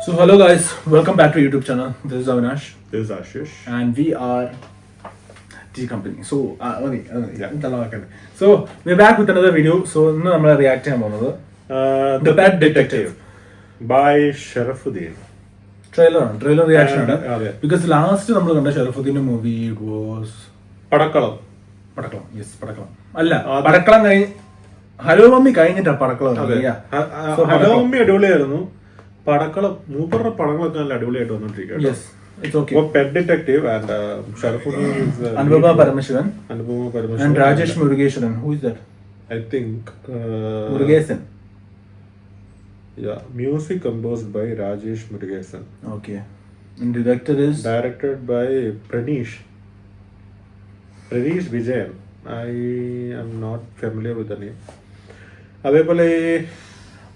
So hello guys, welcome back to YouTube channel. This is Avinash This is Ashish. and we are T Company. So Yeah. So we're back with another video. So ഇന്ന് നമ്മൾ react ചെയ്യാൻ പോകുന്നത് The Pet Detective by Sharafuddin. Trailer reaction ആണ്. അതെ. Because last നമ്മൾ കണ്ട ഷറഫുദ്ദീന്റെ movie was പടക്കളം. പടക്കളം. Yes, പടക്കളം അല്ല, പടക്കളം കഴിഞ്ഞ് ഹലോ മമ്മി കഴിഞ്ഞിട്ടാ പടക്കളം. ഹലോ മമ്മി അടിപൊളിയായിരുന്നു. പടക്കളം മൂപ്പറുടെ പടങ്ങളൊക്കെ നല്ല അടിപൊളിയായിട്ട് വന്നോണ്ടിരിക്കുകയാണ്. Yes, it's okay. Pet detective and Sharafudheen Anupama Paramashivan Anupama Paramashivan and Rajesh Murugesan. Who is that? I think Murugesan. Yeah, music composed by Rajesh Murugesan. Okay. And director is Directed by Praneesh Vijayan. I am not familiar with the name. അതേപോലെ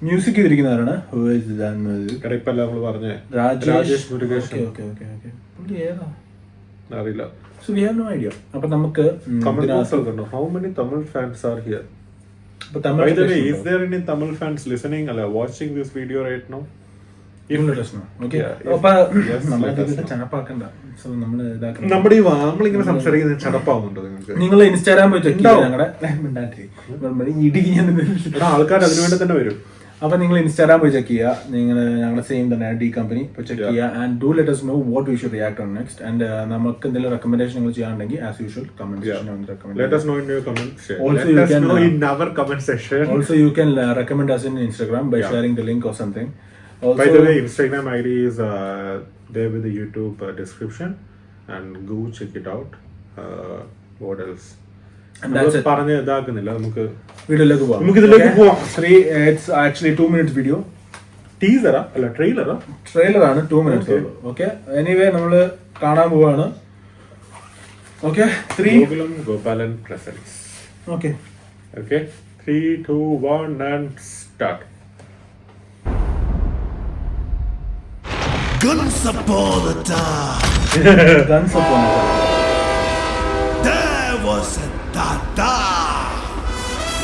music ചെയ്തിരിക്കുന്നവരാണ്. Who is that music? ഇടയ്പ്പല്ല നമ്മൾ പറഞ്ഞ Rajesh Murukesan. Okay. പുള്ളി ഏതാ? അറിയില്ല. So we have no idea. അപ്പൊ നമുക്ക് Comment box കണ്ടോ? How many Tamil fans are here? അപ്പൊ By Tamil the way, is there any Tamil fans listening or watching this video right now? Okay. Yeah, അപ്പൊ yes, നമ്മളെ let us know. ചനപ്പാക്കണ്ട. So നമ്മള് ഇതാക്കണം. നമ്മുടെ ഈ നമ്മളിങ്ങനെ സംസാരിക്കുന്നത് ചടപ്പാവുന്നുണ്ടോ നിങ്ങൾക്ക്? നിങ്ങൾ ഇൻസ്റ്റാഗ്രാം പോയി ചെക്ക് ചെയ്യാം. ഞങ്ങളുടെ ഇടുക്കി ഞാൻ ആൾക്കാർ അതിനുവേണ്ടി തന്നെ വരും. അപ്പൊ നിങ്ങൾ ഇൻസ്റ്റാഗ്രാം പോയി ചെക്ക് ചെയ്യുക. നിങ്ങൾ ഞങ്ങളുടെ സെയിം തന്നെ ഡി കമ്പനി പോയി ചെക്ക് ചെയ്യുക. And do let us know what we should react on next. And നമുക്ക് എന്തെങ്കിലും റെക്കമെൻഡേഷൻ നിങ്ങൾ ചെയ്യാനുണ്ടെങ്കിൽ as usual comment section Let us know in your comment section. Also, Let you us can, know in our comment section. Also, you can recommend us in Instagram by sharing the link or something. Also, By the way, Instagram ID is there with the YouTube description, and go check it out. What else? and that's it. പറഞ്ഞ ഇതാക്കുന്നില്ല, നമുക്ക് വീഡിയോയിലേക്ക് പോവാം. ഇതിലേക്ക് പോവാം. It's actually 2 minutes video. ടീസറാ അല്ല ട്രെയിലറാ? Trailer ആണ്, 2 minutes. Okay. Anyway നമ്മള് കാണാൻ പോവാണ്. Okay. 3 Gopalan presence. Okay. Okay, 3, 2, 1 and start. Guns upon the time. Guns up on it. There was a Dada.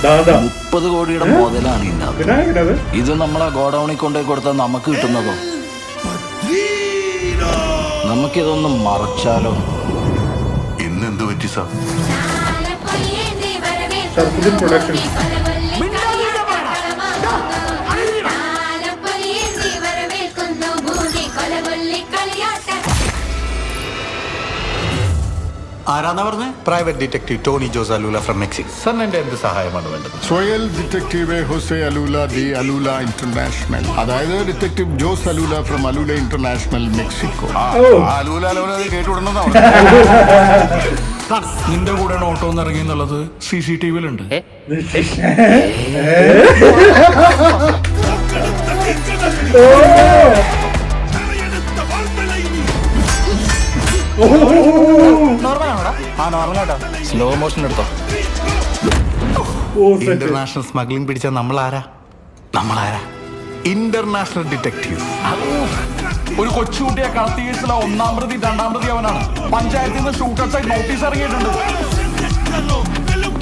Dada 30 കോടിയുടെ മുതലാണ് ഇന്നത്. വിനായകനത് ഇത് നമ്മളെ ഗോഡൌണിൽ കൊണ്ടേ കൊടുത്താൽ നമുക്ക് കിട്ടുന്നതോ? Padrino. നമുക്കിതൊന്നും മറച്ചാലോ? ഇന്നെന്ത് പറ്റി സാർ? ഷർഫുദ്ദീൻ പ്രൊഡക്ഷൻ. ആരാന്നാ പറഞ്ഞേ? Private detective Tony Jose Alula from Mexico. സാറിന് എൻ്റെ എന്ത് സഹായമാണ് വേണ്ടത്? സോയൽ detective Jose Alula de Alula international, അതായത് detective Jose Alula from Alula international Mexico. Alula Alula കേട്ടുവിടണമെന്നാണ്. നിന്റെ കൂടെ ഓട്ടോ ഒന്ന് ഇറങ്ങി എന്നുള്ളത് CCTV-ലുണ്ട്. സ്ലോ മോഷൻ എടുത്തോ. ഇന്റർനാഷണൽ സ്മഗ്ലിംഗ് പിടിച്ച നമ്മളാരാ? International detective. ഒരു കൊച്ചുകുട്ടിയെ കടത്തി കേസിലെ 1-ാം പ്രതി 2-ാം പ്രതി അവനാണ്. പഞ്ചായത്തിൽ നിന്ന് ഷൂട്ടേഴ്സായി നോട്ടീസ് ഇറങ്ങിയിട്ടുണ്ട്.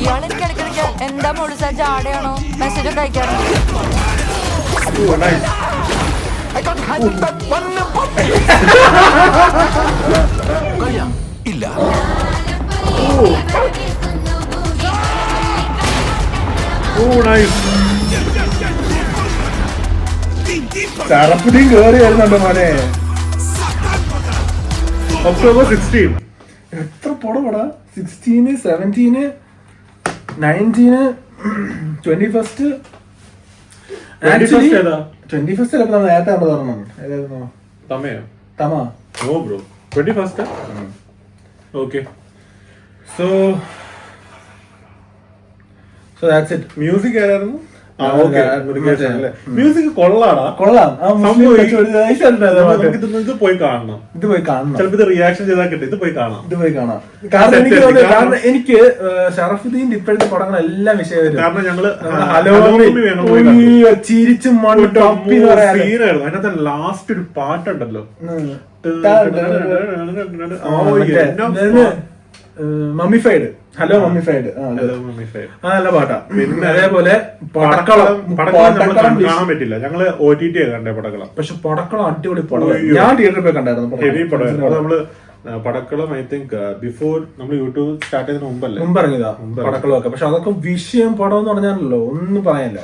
ഇയാൾ എനിക്ക് ഇടയ്ക്കിടയ്ക്ക് എന്താ മോളിസ ജാടയാണോ മെസ്സേജ് ഒക്കെ അയക്കാറുണ്ട്. ഇല്ല. ഷറഫുദ്ദീൻ കേറി വരുന്നുണ്ട് മോനെ. October 16. എത്ര പടമാടാ? 16, 17, 19, 21st. Actually 21st അല്ല, നമ്മൾ നേരത്തെ കണ്ടത് പറഞ്ഞത് ഏതായിരുന്നു? തമയോ? തമാ. No bro. 21st. Okay. So that's it. Music ആരായിരുന്നു? മറ്റേ, മ്യൂസിക് കൊള്ളാടാ. കൊള്ളാം. സംഭവം ഇത് ഇത് പോയി കാണണം. പോയി കാണണം. ചിലപ്പോ ഇത് റിയാക്ഷൻ ചെയ്താൽ കിട്ടും. ഇത് പോയി കാണാം. കാരണം എനിക്ക് തോന്നുന്നു, കാരണം എനിക്ക് ഷറഫുദ്ദീൻ ഇപ്പോഴത്തെ പടങ്ങളെല്ലാം വിഷയം. കാരണം ഞങ്ങള് ഹലോ ചിരിച്ചും സീനായിരുന്നു. അതിനകത്ത് ലാസ്റ്റ് ഒരു പാട്ടുണ്ടല്ലോ. മമ്മിഫൈഡ്. Hello mummified. നല്ല പാട്ടാ. പിന്നെ അതേപോലെ പടക്കളം കാണാൻ പറ്റില്ല, ഞങ്ങള് OTT കണ്ടേ പടക്കളം. പക്ഷെ പടക്കളം അടിപൊളി പടം. ഞാൻ തിയേറ്ററിൽ പോയി കണ്ടായിരുന്നു. ഹെവി പടമായിരുന്നു. അത് നമ്മള് പടക്കളം ഐ തിങ്ക് ബിഫോർ നമ്മൾ യൂട്യൂബ് സ്റ്റാർട്ട് ചെയ്തതിന് മുമ്പ് ഇറങ്ങിയതാ പടക്കളമൊക്കെ. പക്ഷെ അതൊക്കെ വിഷയം പടം എന്ന് പറഞ്ഞാലല്ലോ ഒന്നും പറയാനില്ല.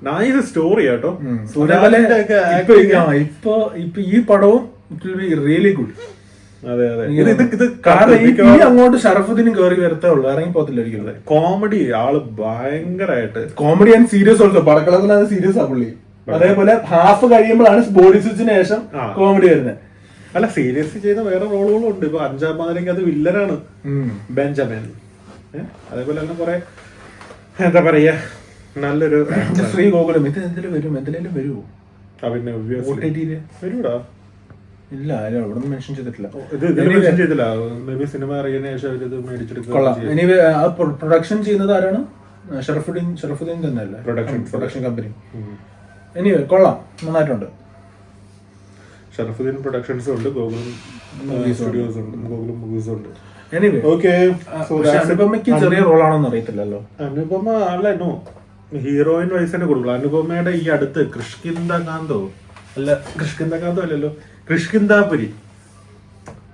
നൈസ് സ്റ്റോറി കേട്ടോ. ഇപ്പൊ ഈ പടവും it will be really good. അതെ അതെ. കാരണം അങ്ങോട്ട് ഷറഫുദ്ദീനും കയറി വരത്തേ ഉള്ളൂ, ഇറങ്ങി പോകത്തില്ല ഒരിക്കലും. കോമഡി ആള് ഭയങ്കരമായിട്ട് കോമഡി ആൻഡ് സീരിയസ് ഓൾസോ. പടക്കളത്തിലാണ് സീരിയസ് ആ പുള്ളി. അതേപോലെ ഹാഫ് കഴിയുമ്പോഴാണ് ബോഡി സ്വിച്ചിന് ശേഷം കോമഡി വരുന്നത്. അല്ല സീരിയസ് ചെയ്ത വേറെ റോളുകളും ഉണ്ട്. ഇപ്പൊ 5-ാം പാതിരയ്ക്ക് അത് വില്ലനാണ് ബെഞ്ചമിൻ. അതേപോലെ തന്നെ കുറെ എന്താ പറയാ നല്ലൊരു ശ്രീഗോകുലം. ഇത് എന്തിലും വരുമോ? പിന്നെ വരൂടാ. ഇല്ല ഇവിടെ മെൻഷൻ ചെയ്തിട്ടില്ല. ചെയ്തില്ല. മേ ബി സിനിമ ഇറങ്ങിയതിനു ശേഷം ഇത് മേടിച്ചെടുക്കുക. എനിവേ ആ പ്രൊഡക്ഷൻ ചെയ്യുന്നത് ആരാണ്? ഷറഫുദ്ദീൻ തന്നെയല്ലേ പ്രൊഡക്ഷൻ കമ്പനി. എനിവേ കൊള്ളാം, നന്നായിട്ടുണ്ട്. ഷറഫുദ്ദീൻ പ്രൊഡക്ഷൻസും ഉണ്ട്, ഗോകുലം സ്റ്റുഡിയോസ് ഉണ്ട്, ഗോകുലം മൂവീസും ഉണ്ട്. Anyway okay. അനുപമയ്ക്ക് ചെറിയ റോളാണോന്ന് അറിയത്തില്ലല്ലോ. അനുപമ അല്ല നോ ഹീറോയിൻ വൈസ് തന്നെ കൊടുക്കുള്ളൂ. അനുപമയുടെ ഈ അടുത്ത് കൃഷ്കിന്ദകാന്തോ അല്ലല്ലോ, കൃഷ്കിന്ദാപുരി.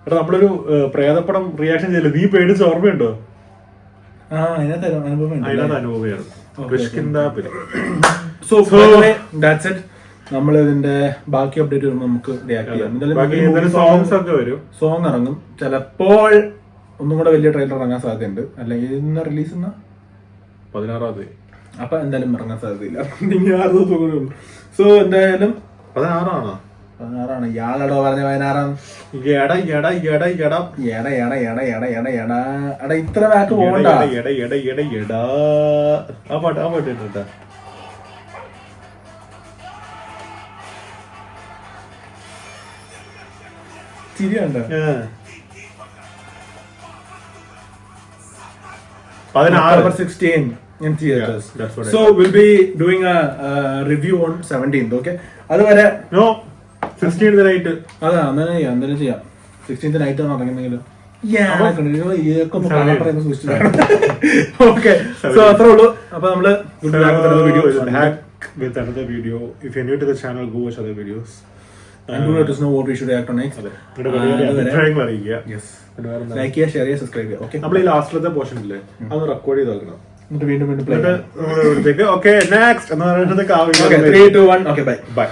എടാ നമ്മളൊരു പ്രേതപ്പടം റിയാക്ഷൻ ചെയ്തില്ല, നീ പേടിച്ച് ഓർമ്മയുണ്ടോ? അതിനകത്ത് അനുപമയാണ്. കൃഷ്കിന്ദാപുരി. So that's it. നമ്മൾ ഇതിന്റെ ബാക്കി അപ്ഡേറ്റ് വരുമ്പോൾ നമുക്ക് റിയാക്ട് ചെയ്യാം. സോങ്സ് ഒക്കെ വരും, സോങ് ഇറങ്ങും ചിലപ്പോൾ. ഒന്നും കൂടെ വലിയ ട്രെയിലർ ഇറങ്ങാൻ സാധ്യതയുണ്ട്. അല്ലെങ്കിൽ ഇന്ന് റിലീസ് 16-ാം തീയതി. അപ്പൊ എന്തായാലും ഇറങ്ങാൻ സാധ്യതയില്ല. സോ എന്തായാലും 16-ആണോ? 16 ഇയാളടോ പറഞ്ഞ 16. ഇത്ര ബാക്ക് പോകണ്ട. ആ പാട്ട് ഇട്ടാ ചിരിയുണ്ട്. 16 in theaters. So we'll be doing a review on 17th. Okay. അതുവരെ 16th night. അതാ എന്തായാലും ചെയ്യാം. 16th night ആണ് ഇറങ്ങുന്നെങ്കിൽ. ഓക്കെ. സോ അത്രേ ഉള്ളൂ. അപ്പൊ നമ്മള് with another video. If you're new to the channel, go watch other videos. And do let us know what we should react on next. Yes. Like ചെയ്യുക, share ചെയ്യുക, subscribe ചെയ്യുക. Okay. നമ്മൾ ഈ ലാസ്റ്റിലത്തെ portion ഇല്ലേ അതൊന്ന് റെക്കോർഡ് ചെയ്ത് വെക്കണം. എന്നിട്ട് വീണ്ടും പ്ലേ. ഓക്കെ നെക്സ്റ്റ് എന്ന് പറഞ്ഞിട്ട് 3, 2, 1. Okay bye.